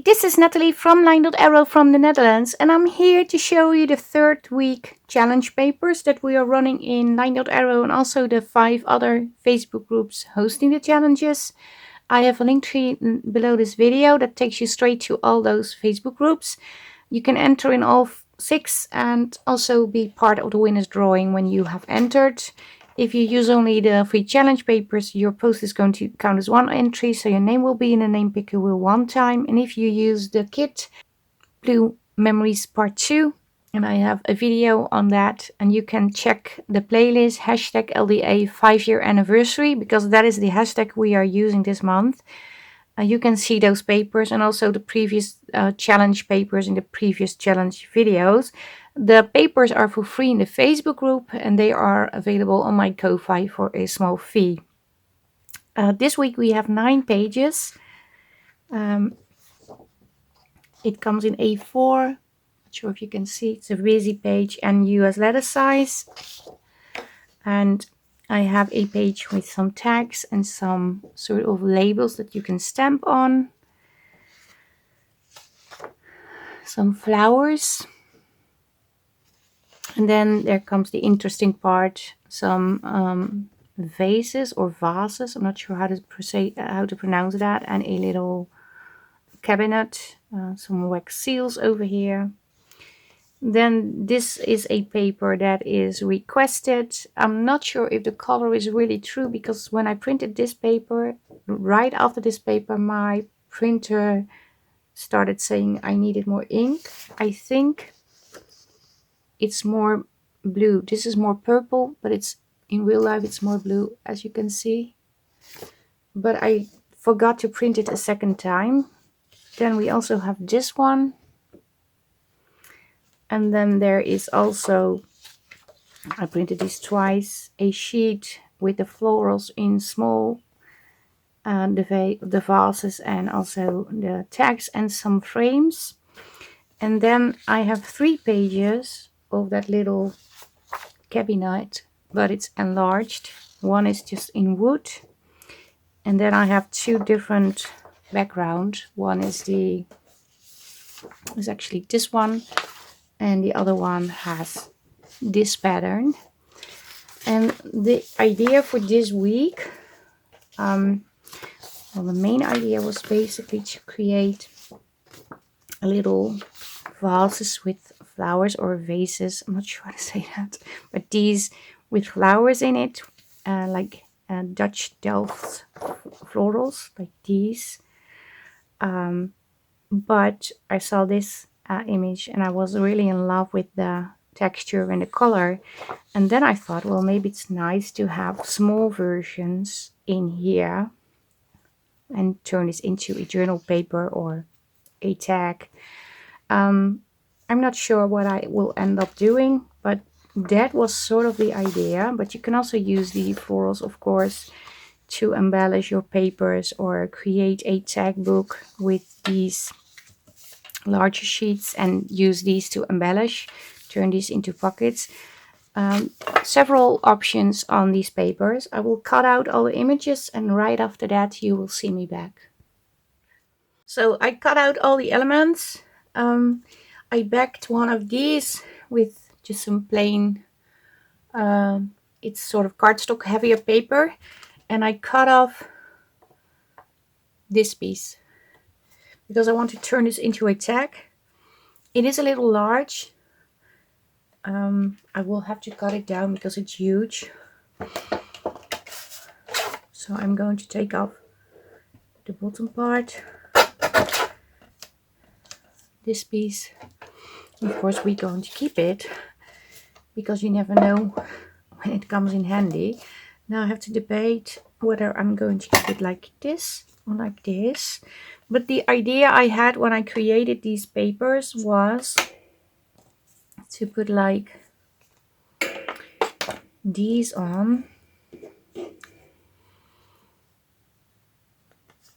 this is Natalie from LineDotArrow from the Netherlands, and I'm here to show you the 3rd week challenge papers that we are running in LineDotArrow and also the 5 other Facebook groups hosting the challenges. I have a link tree below this video that takes you straight to all those Facebook groups. You can enter in all 6 and also be part of the winner's drawing when you have entered. If you use only the free challenge papers, your post is going to count as 1 entry, so your name will be in the name picker wheel 1 time. And if you use the kit, Blue Memories Part 2, and I have a video on that, and you can check the playlist hashtag LDA 5-year anniversary, because that is the hashtag we are using this month. You can see those papers and also the previous challenge papers in the previous challenge videos. The papers are for free in the Facebook group and they are available on my Ko-Fi for a small fee. This week we have 9 pages. It comes in A4. Not sure if you can see. It's a busy page and US letter size. And I have a page with some tags and some sort of labels that you can stamp on. Some flowers. And then there comes the interesting part, some vases or vases, I'm not sure how to pronounce that, and a little cabinet, some wax seals over here. Then this is a paper that is requested. I'm not sure if the color is really true, because when I printed this paper, right after this paper, my printer started saying I needed more ink. I think it's more blue. This is more purple, but it's in real life it's more blue, as you can see. But I forgot to print it a second time. Then we also have this one. And then there is also, I printed this twice, a sheet with the florals in small, the vases and also the tags and some frames. And then I have 3 pages of that little cabinet, but it's enlarged. One is just in wood. And then I have 2 different backgrounds. One is actually this one, and the other one has this pattern. And the idea for this week, well, the main idea was basically to create a little vases with flowers or vases. I'm not sure how to say that, but these with flowers in it, like Dutch Delft florals, like these. But I saw this image and I was really in love with the texture and the color, and then I thought, well, maybe it's nice to have small versions in here and turn this into a journal paper or a tag. I'm not sure what I will end up doing, but that was sort of the idea. But you can also use the florals, of course, to embellish your papers or create a tag book with these larger sheets and use these to embellish, turn these into pockets. Several options on these papers. I will cut out all the images and right after that you will see me back. So I cut out all the elements. I backed one of these with just some plain, it's sort of cardstock heavier paper, and I cut off this piece because I want to turn this into a tag. It is a little large. I will have to cut it down because it's huge. So I'm going to take off the bottom part, this piece. Of course we're going to keep it because you never know when it comes in handy. Now I have to debate whether I'm going to keep it like this or like this. But the idea I had when I created these papers was to put like these on,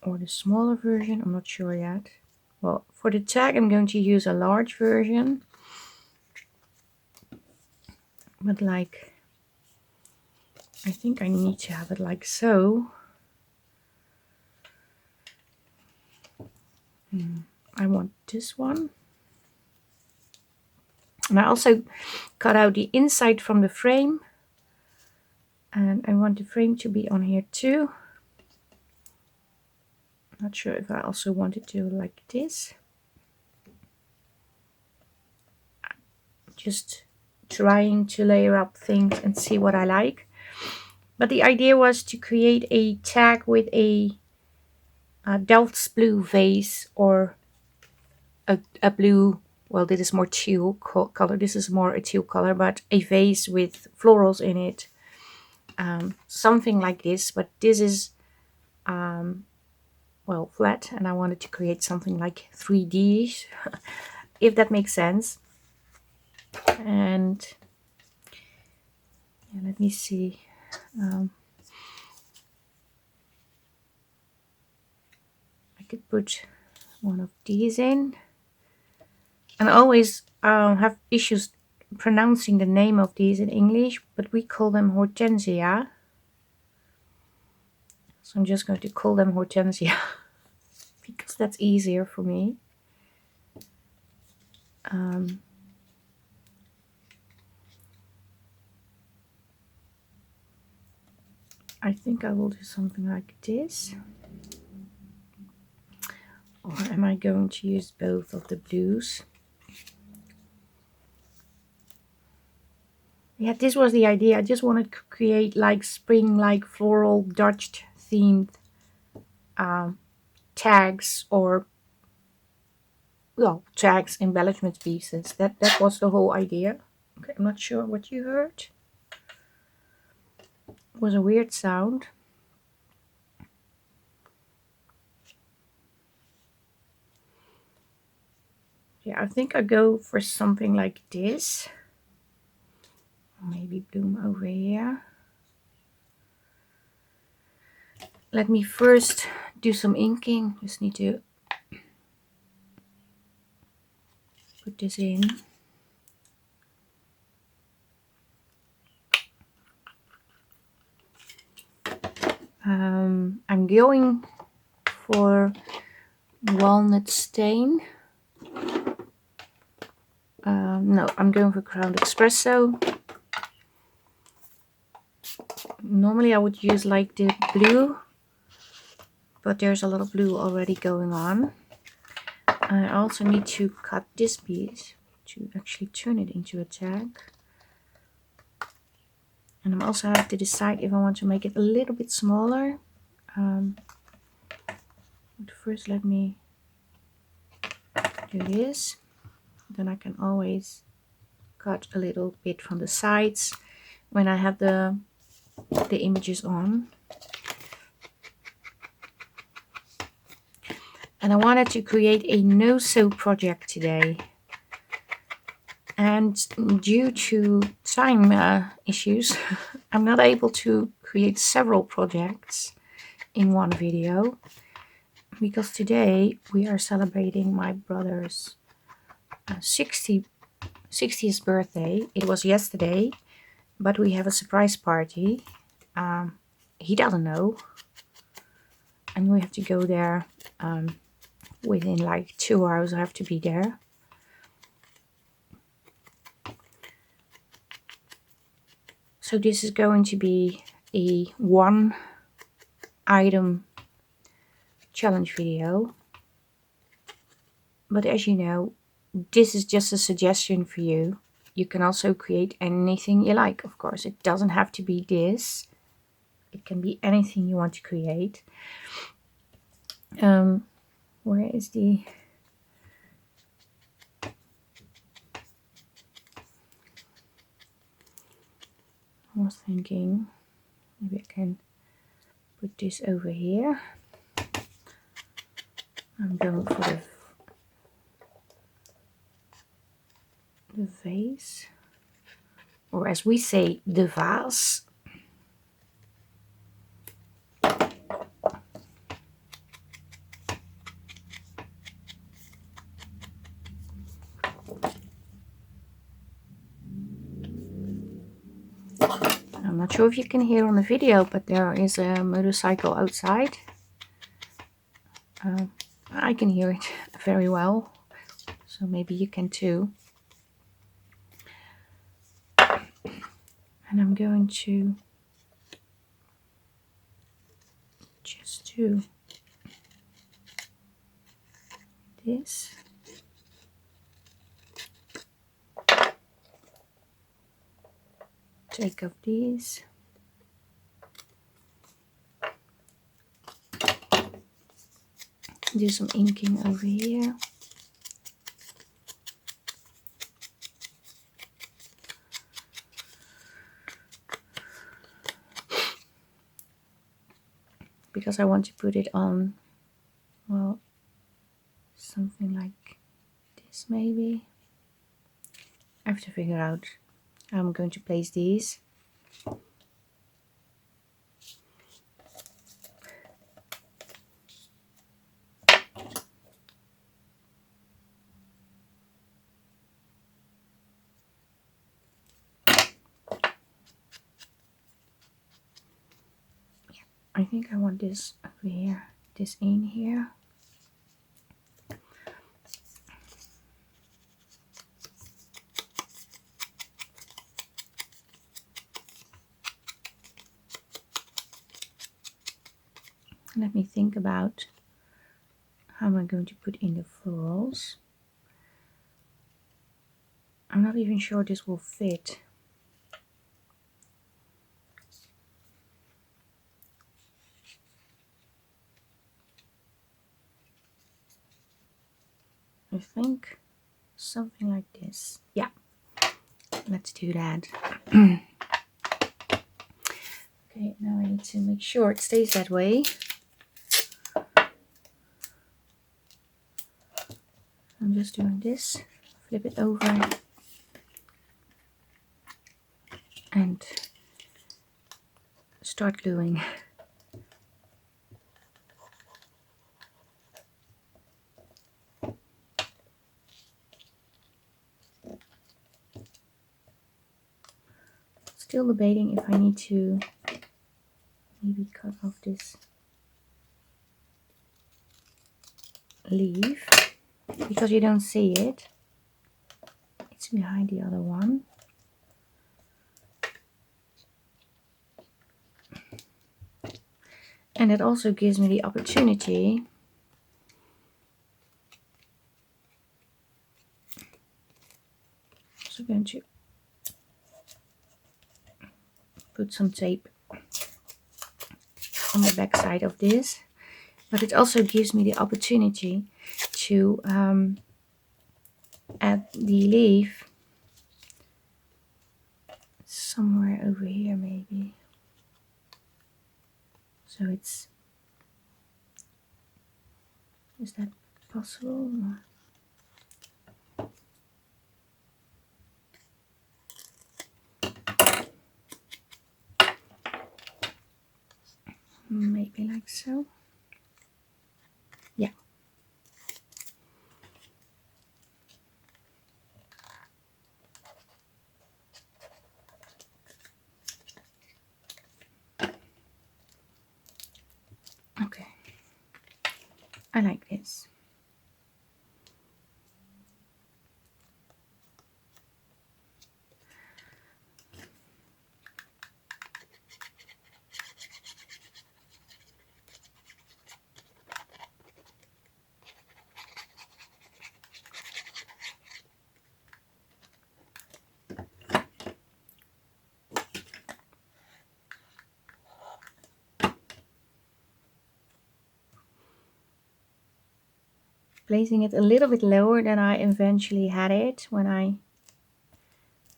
or the smaller version, I'm not sure yet. Well, for the tag I'm going to use a large version, but like I think I need to have it like so. I want this one. And I also cut out the inside from the frame. And I want the frame to be on here too. Not sure if I also want it to like this. Just trying to layer up things and see what I like. But the idea was to create a tag with a Delft's blue vase or a blue, well, this is more teal color. This is more a teal color, but a vase with florals in it. Something like this, but this is, well, flat, and I wanted to create something like 3D, if that makes sense. And yeah, let me see. I could put one of these in. And I always have issues pronouncing the name of these in English, but we call them hortensia. So I'm just going to call them hortensia because that's easier for me. I think I will do something like this. Or am I going to use both of the blues? Yeah, this was the idea. I just wanted to create like spring, like floral Dutch themed tags, or well, tags, embellishment pieces. That was the whole idea. Okay, I'm not sure what you heard. It was a weird sound. Yeah, I think I go for something like this. Maybe bloom over here. Let me first do some inking. Just need to put this in. I'm going for walnut stain. No, I'm going for ground espresso. Normally I would use like the blue, but there's a lot of blue already going on. I also need to cut this piece to actually turn it into a tag. And I also have to decide if I want to make it a little bit smaller. But first let me do this. Then I can always cut a little bit from the sides when I have the images on. And I wanted to create a no-sew project today. And due to time issues, I'm not able to create several projects in one video. Because today we are celebrating my brother's 60th birthday. It was yesterday, but we have a surprise party. He doesn't know. And we have to go there within like 2 hours. I have to be there. So this is going to be a one item challenge video. But as you know, this is just a suggestion for you. You can also create anything you like, of course. It doesn't have to be this. It can be anything you want to create. Where is the... I was thinking maybe I can put this over here. I'm going for the vase, or as we say, the vase. I'm not sure if you can hear on the video, but there is a motorcycle outside. I can hear it very well, so maybe you can too. And I'm going to just do this. Take off these. Do some inking over here. Because I want to put it on, well, something like this maybe. I have to figure out how I'm going to place these. I think I want this over here, this in here. Let me think about how am I going to put in the florals. I'm not even sure this will fit. I think something like this. Yeah, let's do that. Okay, now I need to make sure it stays that way. I'm just doing this, flip it over, and start gluing. Still debating if I need to maybe cut off this leaf, because you don't see it. It's behind the other one. And it also gives me the opportunity so I'm going to put some tape on the back side of this, but it also gives me the opportunity to add the leaf somewhere over here maybe. So it's, is that possible? Maybe like so. Yeah. Okay. I like this. Placing it a little bit lower than I eventually had it when I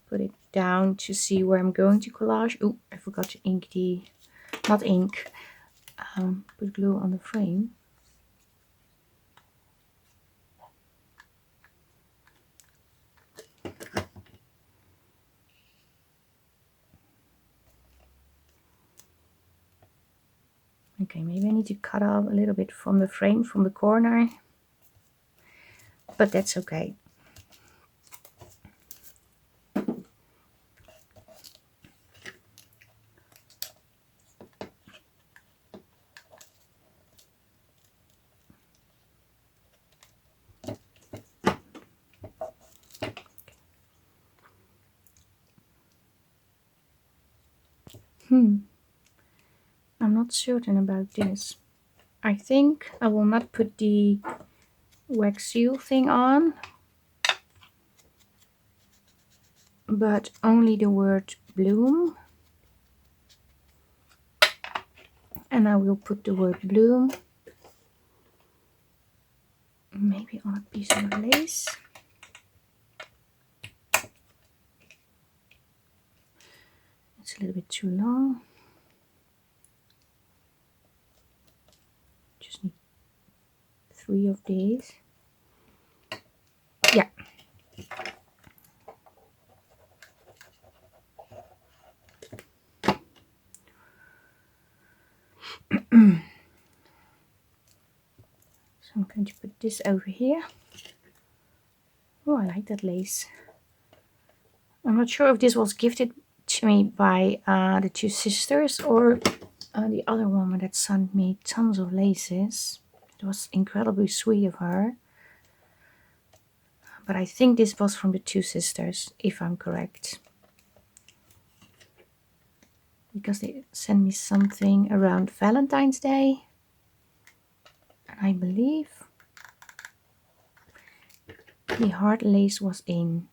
put it down to see where I'm going to collage. Oh, I forgot to ink the, not ink, put glue on the frame. Okay, maybe I need to cut off a little bit from the frame, from the corner, but that's okay. I'm not certain about this. I think I will not put the wax seal thing on, but only the word bloom. And I will put the word bloom maybe on a piece of lace. It's a little bit too long. Just need 3 of these. Yeah. So I'm going to put this over here. Oh, I like that lace. I'm not sure if this was gifted to me by the 2 sisters or the other woman that sent me tons of laces. It was incredibly sweet of her. But I think this was from the 2 sisters, if I'm correct. Because they sent me something around Valentine's Day. And I believe the heart lace was in.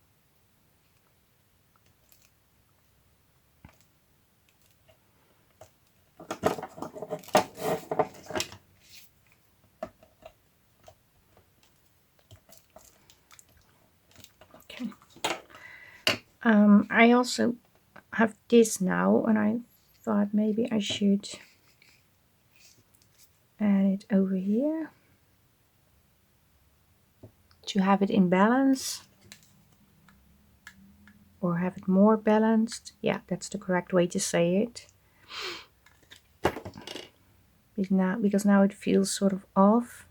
Okay. I also have this now, and I thought maybe I should add it over here to have it in balance, or have it more balanced. Yeah, that's the correct way to say it. Because now it feels sort of off.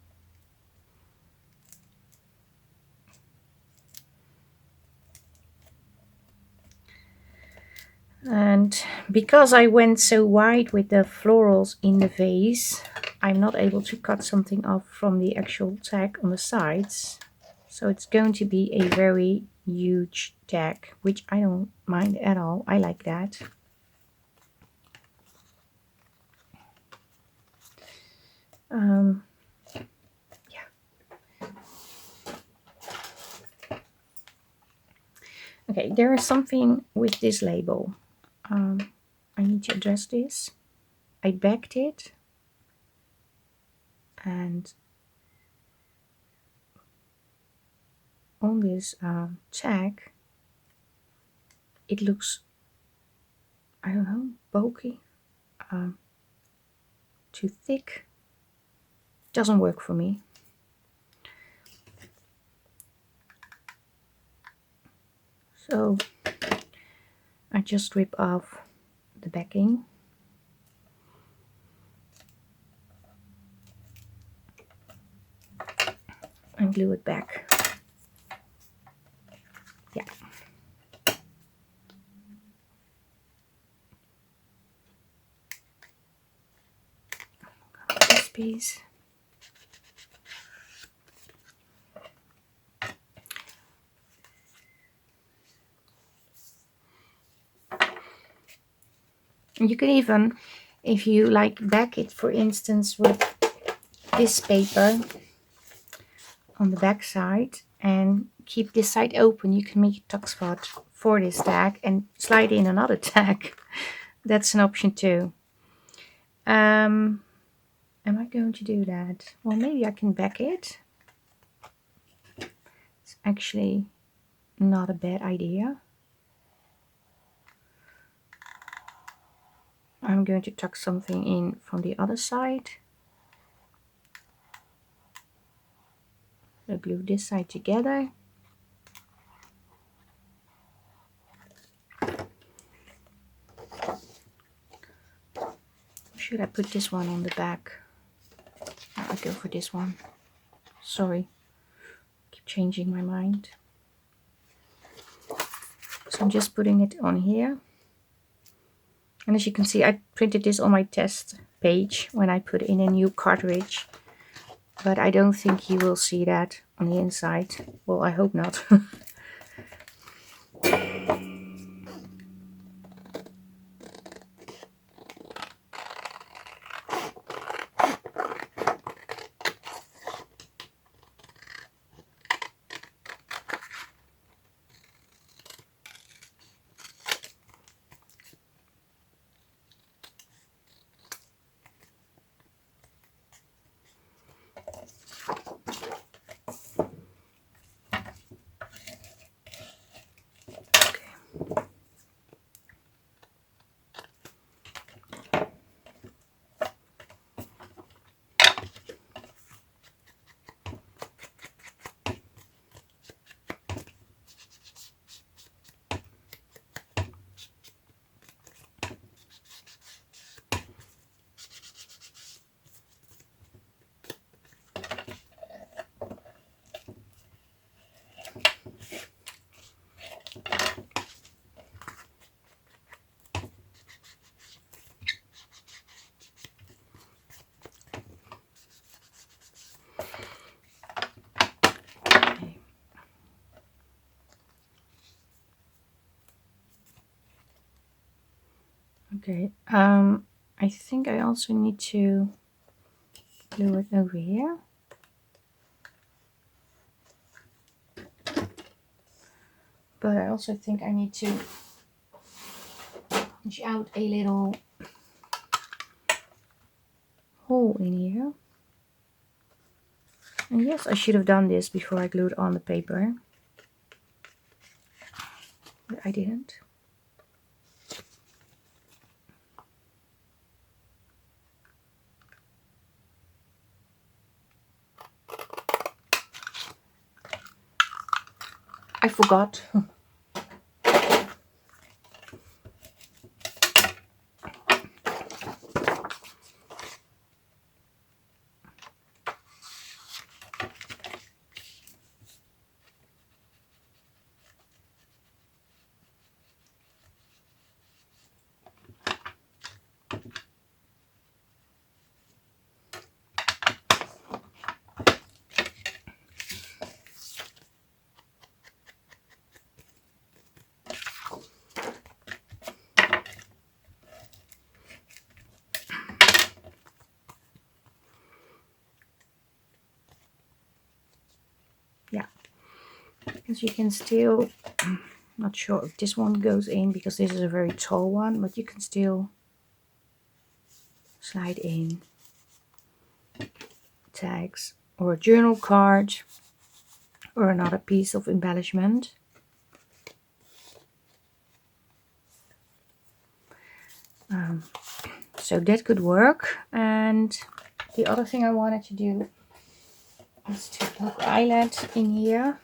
And because I went so wide with the florals in the vase, I'm not able to cut something off from the actual tag on the sides. So it's going to be a very huge tag, which I don't mind at all. I like that. Yeah. Okay, there is something with this label. I need to address this. I backed it, and on this tag it looks, I don't know, bulky, too thick. Doesn't work for me. So I just rip off the backing. And glue it back. Yeah. This piece. You can even, if you like, back it, for instance, with this paper on the back side and keep this side open. You can make a tuck spot for this tag and slide in another tag. That's an option too. Am I going to do that? Well, maybe I can back it. It's actually not a bad idea. I'm going to tuck something in from the other side. So glue this side together. Should I put this one on the back? I'll go for this one. Sorry, keep changing my mind. So I'm just putting it on here. And as you can see, I printed this on my test page when I put in a new cartridge. But I don't think you will see that on the inside. Well, I hope not. Okay, I think I also need to glue it over here. But I also think I need to punch out a little hole in here. And yes, I should have done this before I glued on the paper. But I didn't. I forgot. Yeah, because you can still, not sure if this one goes in because this is a very tall one, but you can still slide in tags or a journal card or another piece of embellishment. So that could work. And the other thing I wanted to do is to poke eyelet in here.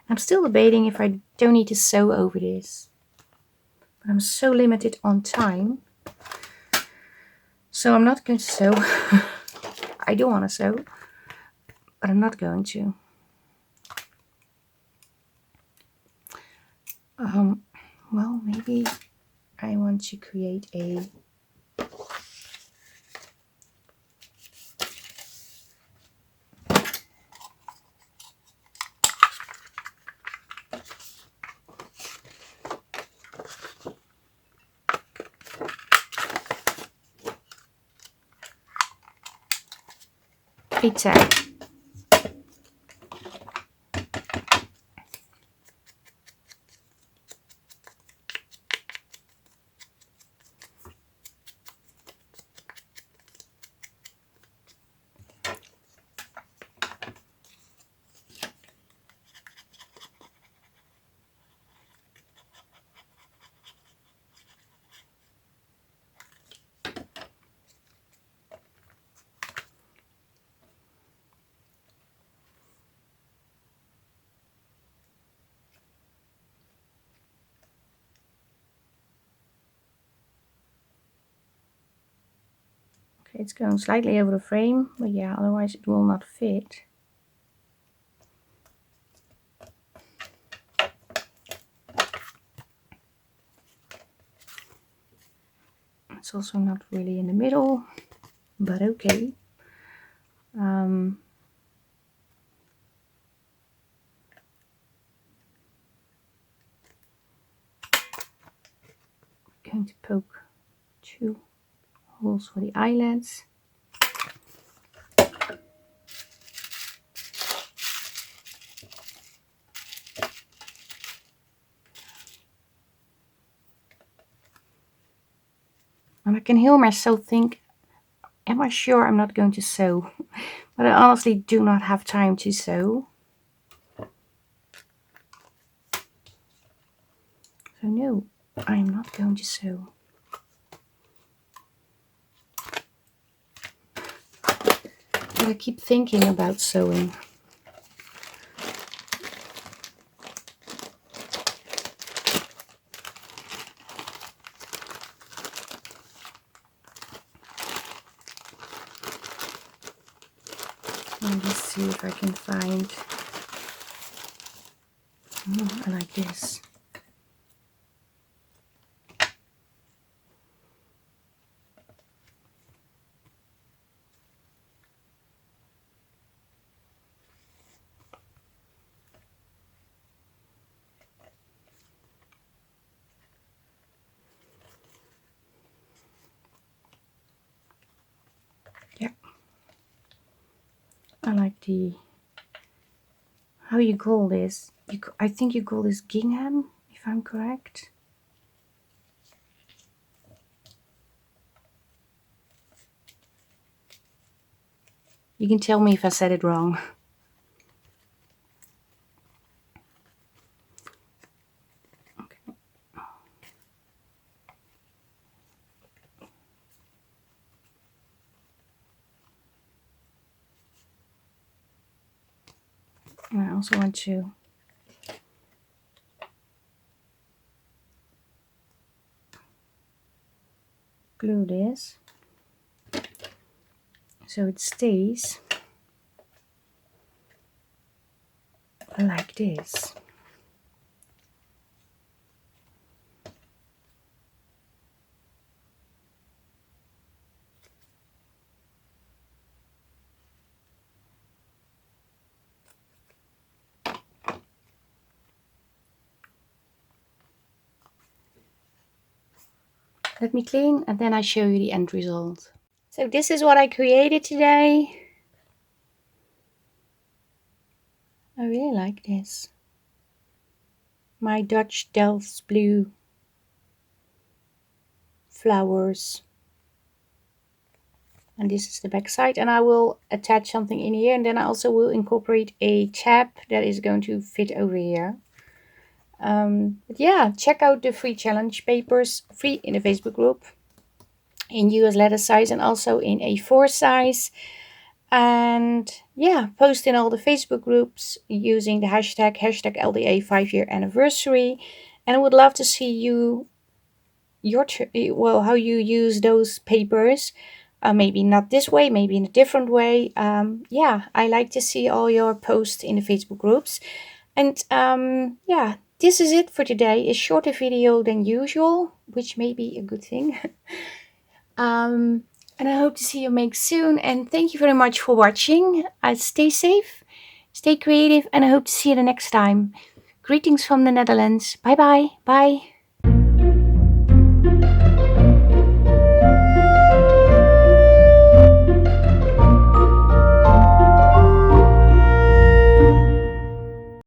I'm still debating if I don't need to sew over this, but I'm so limited on time, so I'm not going to sew. I do want to sew, but I'm not going to. Well, maybe I want to create a tag. Okay, it's going slightly over the frame, but yeah, otherwise it will not fit. It's also not really in the middle, but okay. Going to poke 2 holes for the eyelets. And I can hear myself think, am I sure I'm not going to sew? But I honestly do not have time to sew. So no, I am not going to sew. But I keep thinking about sewing. Let me see if I can find. I like this. I like the, how you call this? I think you call this gingham, if I'm correct. You can tell me if I said it wrong. Okay. And I also want to glue this so it stays like this. Let me clean and then I show you the end result. So this is what I created today. I really like this. My Dutch Delft's blue flowers. And this is the back side, and I will attach something in here, and then I also will incorporate a tab that is going to fit over here. But yeah, check out the free challenge papers, free in the Facebook group, in US letter size and also in A4 size. And yeah, post in all the Facebook groups using the hashtag LDA 5-year anniversary. And I would love to see you, how you use those papers. Maybe not this way, maybe in a different way. Yeah, I like to see all your posts in the Facebook groups. And yeah, this is it for today. A shorter video than usual, which may be a good thing. And I hope to see you make soon. And thank you very much for watching. Stay safe, stay creative, and I hope to see you the next time. Greetings from the Netherlands. Bye bye. Bye.